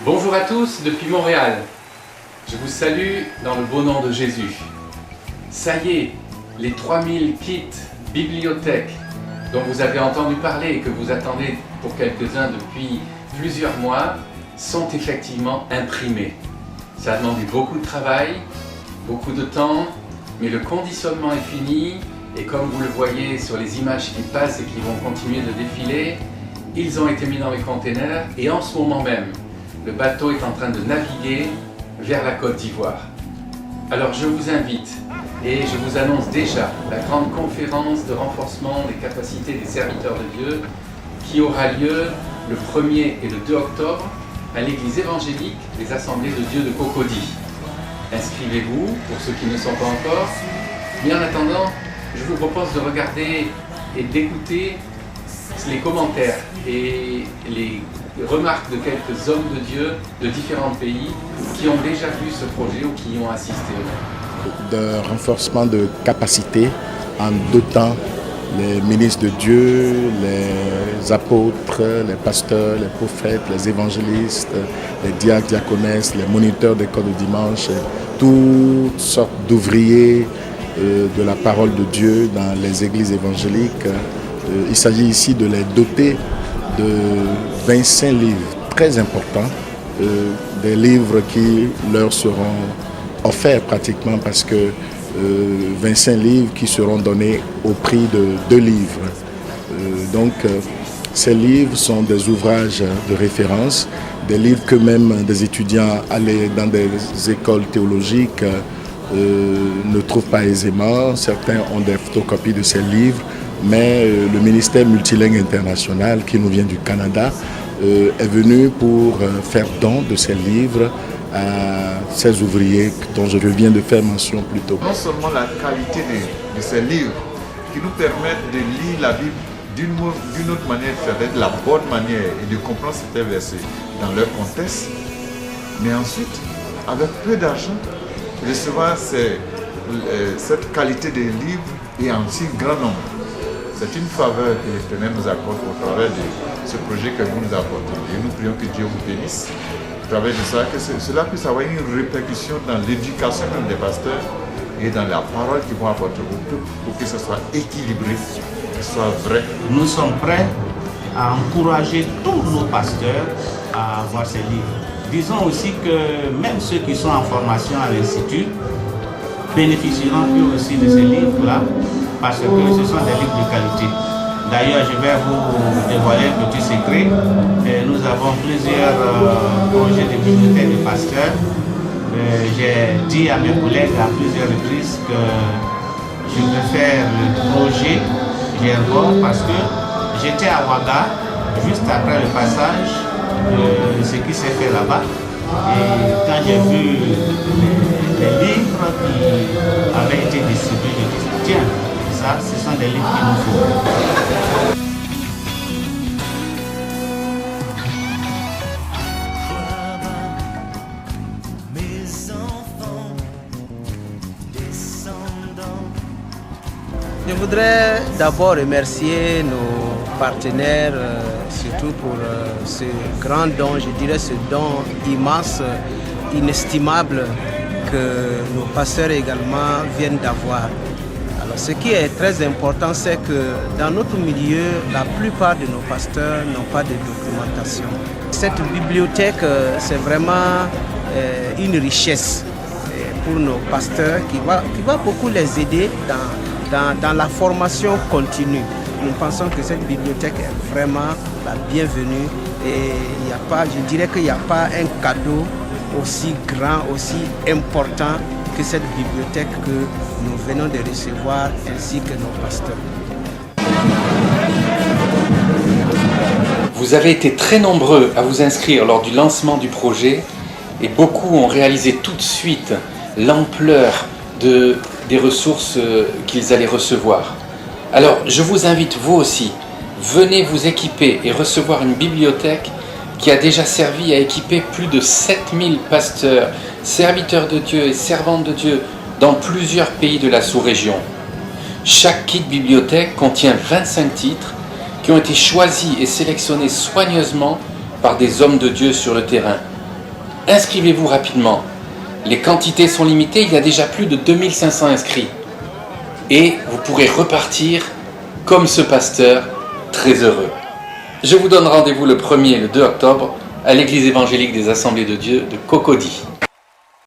Bonjour à tous depuis Montréal. Je vous salue dans le beau nom de Jésus. Ça y est, les 3000 kits bibliothèques dont vous avez entendu parler et que vous attendez pour quelques-uns depuis plusieurs mois sont effectivement imprimés. Ça a demandé beaucoup de travail, beaucoup de temps, mais le conditionnement est fini et comme vous le voyez sur les images qui passent et qui vont continuer de défiler, ils ont été mis dans les containers et en ce moment même, le bateau est en train de naviguer vers la Côte d'Ivoire. Alors je vous invite et je vous annonce déjà la grande conférence de renforcement des capacités des serviteurs de Dieu qui aura lieu le 1er et le 2 octobre à l'église évangélique des Assemblées de Dieu de Cocody. Inscrivez-vous pour ceux qui ne sont pas encore. Mais en attendant, je vous propose de regarder et d'écouter les commentaires et les remarques de quelques hommes de Dieu de différents pays qui ont déjà vu ce projet ou qui y ont assisté. De renforcement de capacité en dotant les ministres de Dieu, les apôtres, les pasteurs, les prophètes, les évangélistes, les diacres, diaconesses, les moniteurs d'école de dimanche, toutes sortes d'ouvriers de la parole de Dieu dans les églises évangéliques. Il s'agit ici de les doter de 25 livres très importants, des livres qui leur seront offerts pratiquement parce que 25 livres qui seront donnés au prix de 2 livres. Ces livres sont des ouvrages de référence, des livres que même des étudiants allés dans des écoles théologiques ne trouvent pas aisément. Certains ont des photocopies de ces livres, mais le ministère multilingue international qui nous vient du Canada est venu pour faire don de ces livres à ces ouvriers dont je viens de faire mention plus tôt. Non seulement la qualité de ces livres qui nous permettent de lire la Bible d'une autre manière, de la bonne manière et de comprendre certains versets dans leur contexte, mais ensuite, avec peu d'argent, recevoir cette qualité de livres et en si grand nombre. C'est une faveur que l'Éternel nous accorde au travers de ce projet que vous nous apportez. Et nous prions que Dieu vous bénisse au travers de ça, que cela puisse avoir une répercussion dans l'éducation même des pasteurs et dans la parole qu'ils vont apporter au peuple pour que ce soit équilibré, que ce soit vrai. Nous sommes prêts à encourager tous nos pasteurs à avoir ces livres. Disons aussi que même ceux qui sont en formation à l'Institut bénéficieront eux aussi de ces livres-là parce que ce sont des livres de qualité. D'ailleurs, je vais vous dévoiler un petit secret. Nous avons plusieurs projets de bibliothèque de pasteurs. J'ai dit à mes collègues à plusieurs reprises que je vais faire le projet Gergo parce que j'étais à Ouaga juste après le passage de ce qui s'est fait là-bas. Et quand j'ai vu les livres qui avaient été distribués, je dis tiens, ça, ce sont des livres qu'il nous faut. Je voudrais d'abord remercier nos partenaires, surtout pour ce grand don, je dirais ce don immense, inestimable que nos pasteurs également viennent d'avoir. Alors, ce qui est très important, c'est que dans notre milieu, la plupart de nos pasteurs n'ont pas de documentation. Cette bibliothèque, c'est vraiment une richesse pour nos pasteurs qui va beaucoup les aider dans la formation continue. Nous pensons que cette bibliothèque est vraiment la bienvenue et je dirais qu'il n'y a pas un cadeau aussi grand, aussi important que cette bibliothèque que nous venons de recevoir ainsi que nos pasteurs. Vous avez été très nombreux à vous inscrire lors du lancement du projet et beaucoup ont réalisé tout de suite l'ampleur des ressources qu'ils allaient recevoir. Alors je vous invite vous aussi, venez vous équiper et recevoir une bibliothèque qui a déjà servi à équiper plus de 7000 pasteurs, serviteurs de Dieu et servantes de Dieu dans plusieurs pays de la sous-région. Chaque kit bibliothèque contient 25 titres qui ont été choisis et sélectionnés soigneusement par des hommes de Dieu sur le terrain. inscrivez-vous rapidement. Les quantités sont limitées, il y a déjà plus de 2500 inscrits. Et vous pourrez repartir comme ce pasteur, très heureux. Je vous donne rendez-vous le 1er et le 2 octobre à l'église évangélique des Assemblées de Dieu de Cocody.